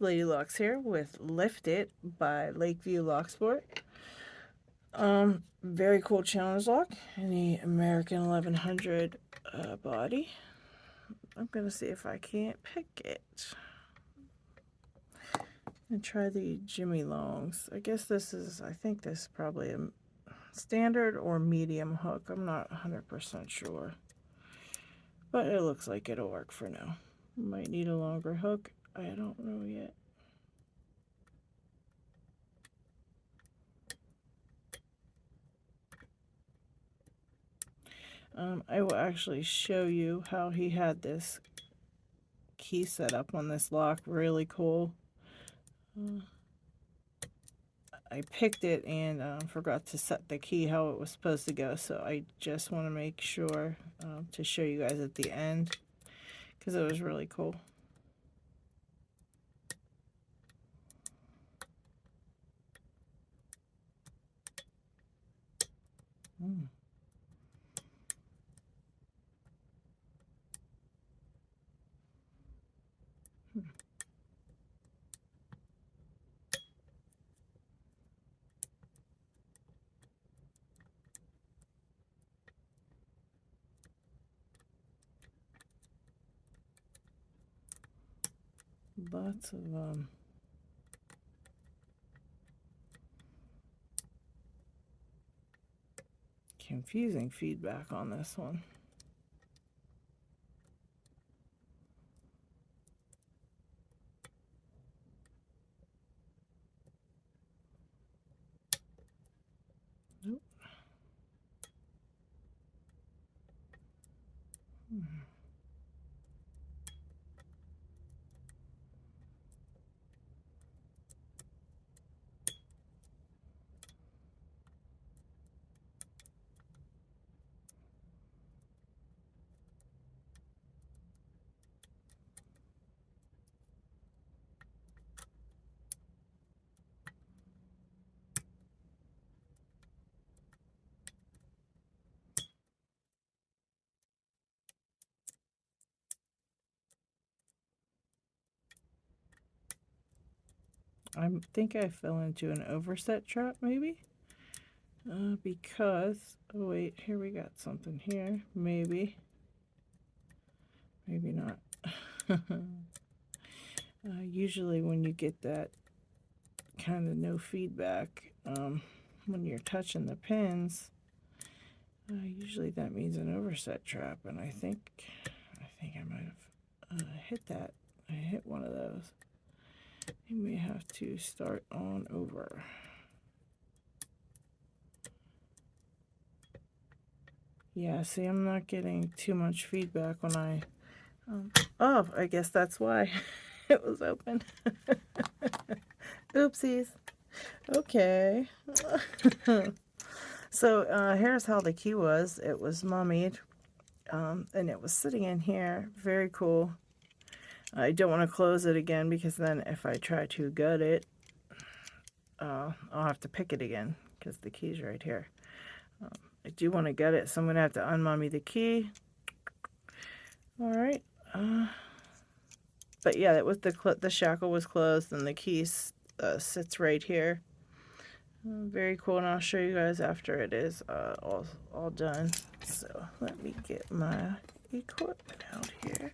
Lady Lux here with Lift It by Lakeview Locksport. Very cool challenge lock in the American 1100 body. I'm gonna see if I can't pick it. And try the Jimmy Longs. I think this is probably a standard or medium hook. I'm not 100% sure. But it looks like it'll work for now. Might need a longer hook. I don't know yet. I will actually show you how he had this key set up on this lock. Really cool. I picked it and forgot to set the key how it was supposed to go, so I just want to make sure to show you guys at the end because it was really cool. Lots of confusing feedback on this one. Nope. I think I fell into an overset trap, maybe? Because, oh wait, here we got something here. Maybe. Maybe not. Usually when you get that kind of no feedback, when you're touching the pins, usually that means an overset trap, and I think I might have hit that. I hit one of those. You may have to start on over. Yeah, see, I'm not getting too much feedback when I... oh, I guess that's why it was open. Oopsies. Okay. So here's how the key was. It was mummied, and it was sitting in here. Very cool. I don't want to close it again because then if I try to gut it, I'll have to pick it again because the key's right here. I do want to gut it, so I'm going to have to unmummy the key. All right. But yeah, it was the shackle was closed and the key sits right here. Very cool, and I'll show you guys after it is all done. So let me get my equipment out here.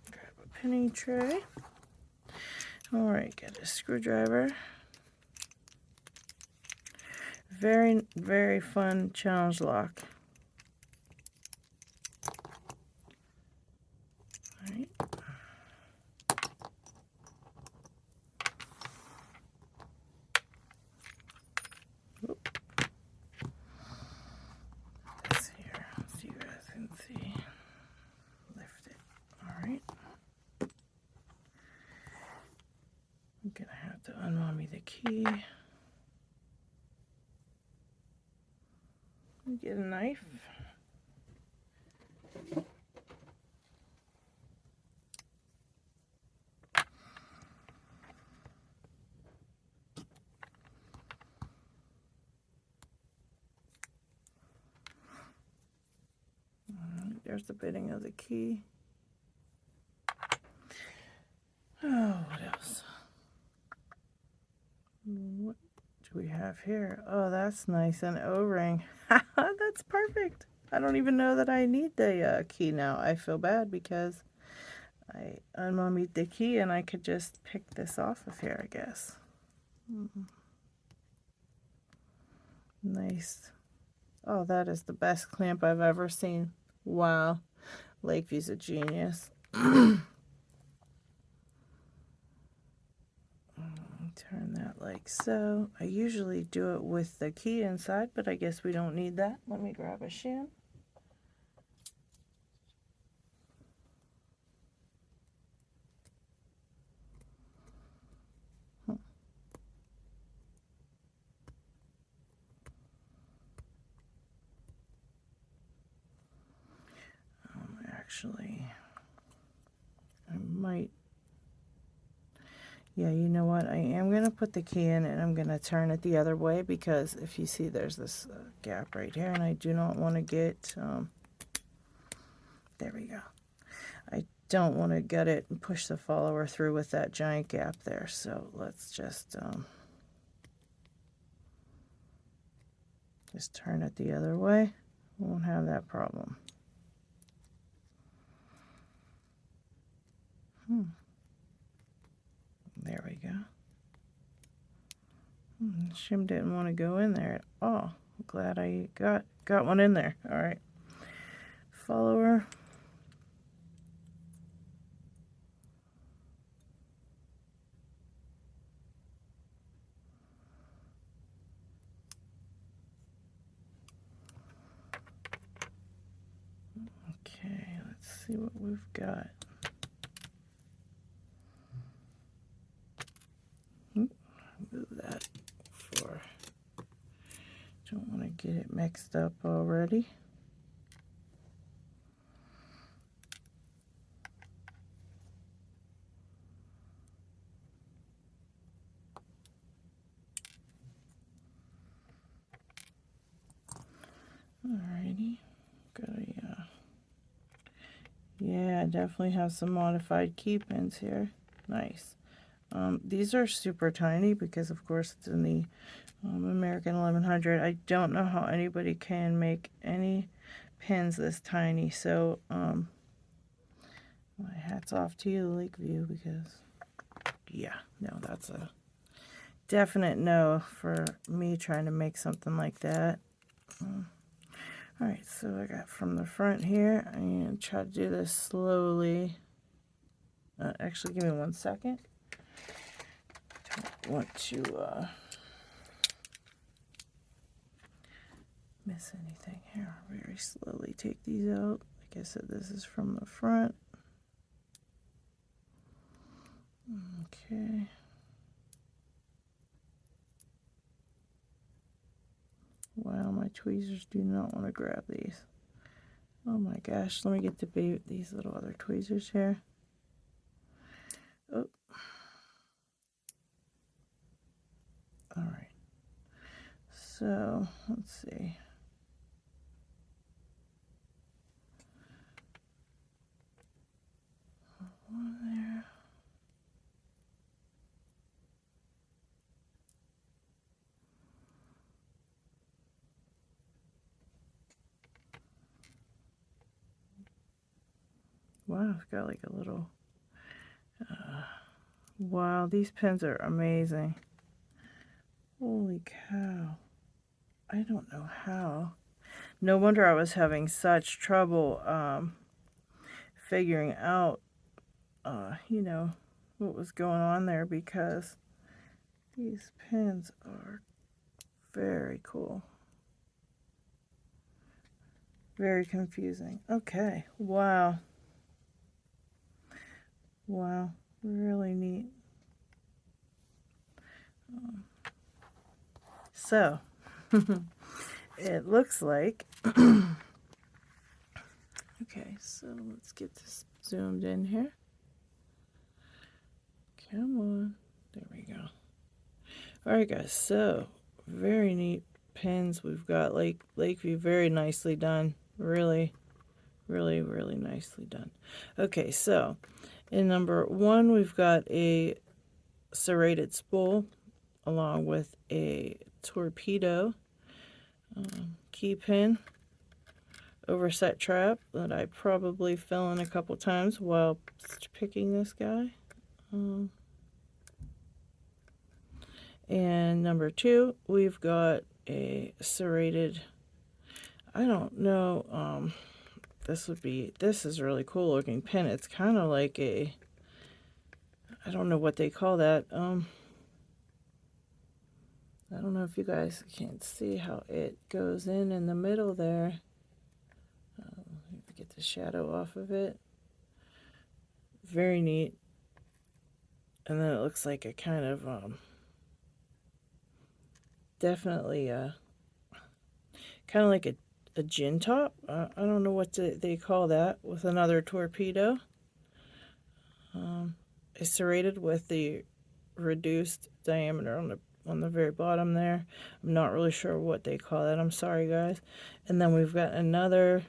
Grab a penny tray. All right, get a screwdriver. Very, very fun challenge lock. All right. This here, so you guys can see. Lift it. All right. I'm gonna have to unmummy the key. Get a knife. There's the bitting of the key. Oh, what else? What do we have here? Oh, that's nice. An O-ring. That's perfect. I don't even know that I need the key now. I feel bad because I unmummied the key and I could just pick this off of here, I guess. Nice. Oh, that is the best clamp I've ever seen. Wow. Lakeview's a genius. Turn that like so. I usually do it with the key inside, but I guess we don't need that. Let me grab a shim. Actually, I might. Yeah, you know what? I am going to put the key in and I'm going to turn it the other way because if you see there's this gap right here and I do not want to get, there we go. I don't want to gut it and push the follower through with that giant gap there. So let's just turn it the other way. Won't have that problem. There we go. Shim didn't want to go in there at all. I'm glad I got one in there. All right. Follower. Okay, let's see what we've got. Move that for, don't want to get it mixed up already. Alrighty, got a, yeah, definitely have some modified key pins here. Nice. These are super tiny because of course it's in the American 1100. I don't know how anybody can make any pins this tiny, so my hat's off to you, Lakeview, because yeah, no, that's a definite no for me trying to make something like that. Alright, so I got from the front here. I'm going to try to do this slowly. Actually, give me 1 second. Don't want to miss anything here. Very slowly take these out. Like I said, this is from the front. Okay. Wow, my tweezers do not want to grab these. Oh my gosh, let me get these little other tweezers here. Oh. Alright. So, let's see. One there. Wow, I've got like a little, wow, these pins are amazing. Holy cow. I don't know how. No wonder I was having such trouble figuring out, you know, what was going on there because these pins are very cool. Very confusing. Okay, wow. Wow, really neat. So, it looks like, okay, so let's get this zoomed in here. Come on, there we go. All right, guys, so very neat pins. We've got Lakeview very nicely done. Really Really, really nicely done. Okay, so in number 1, we've got a serrated spool along with a torpedo key pin overset trap that I probably fell in a couple times while picking this guy. And number 2, we've got a serrated, I don't know, this is really cool looking pin. It's kind of like a, I don't know what they call that. I don't know if you guys can see how it goes in the middle there. Get the shadow off of it. Very neat. And then it looks like a kind of definitely kind of like a gin top. I don't know what they call that, with another torpedo. It's serrated with the reduced diameter on the very bottom there. I'm not really sure what they call that. I'm sorry, guys. And then we've got another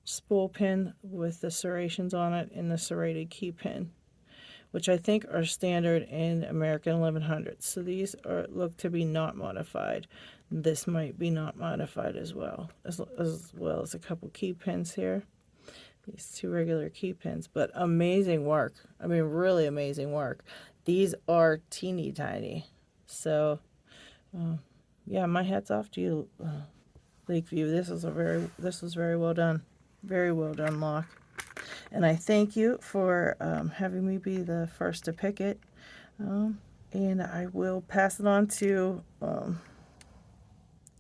spool pin with the serrations on it and the serrated key pin, which I think are standard in American 1100s. So these look to be not modified. This might be not modified as well as a couple key pins here. These 2 regular key pins, but amazing work. I mean, really amazing work. These are teeny tiny. So, yeah, my hat's off to you, Lakeview. This was very well done. Very well done, Lock. And I thank you for having me be the first to pick it. And I will pass it on to,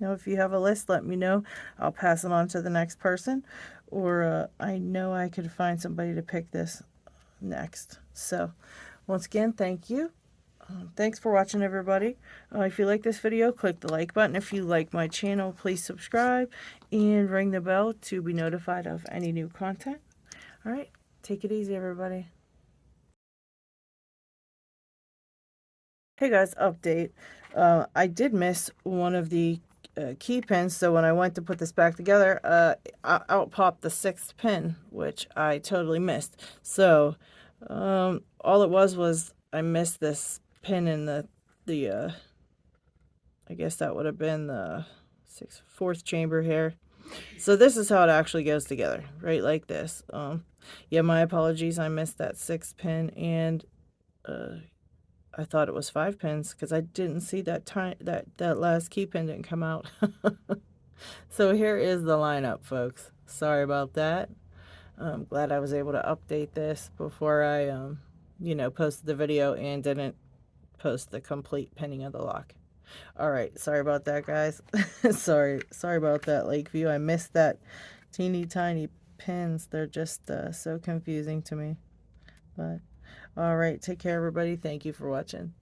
if you have a list, let me know. I'll pass it on to the next person. Or I know I could find somebody to pick this next. So, once again, thank you. Thanks for watching, everybody. If you like this video, click the like button. If you like my channel, please subscribe and ring the bell to be notified of any new content. All right, take it easy, everybody. Hey guys, update. I did miss one of the key pins, so when I went to put this back together, out popped the 6th pin, which I totally missed. So all it was I missed this pin in the I guess that would have been the 4th chamber here. So this is how it actually goes together, right, like this. Yeah, my apologies, I missed that 6th pin, and I thought it was 5 pins because I didn't see that that last key pin didn't come out. So here is the lineup, folks. Sorry about that. I'm glad I was able to update this before I posted the video and didn't post the complete pinning of the lock. All right, sorry about that, guys. sorry about that, Lakeview. I missed that teeny tiny pins. They're just so confusing to me. But all right, take care, everybody. Thank you for watching.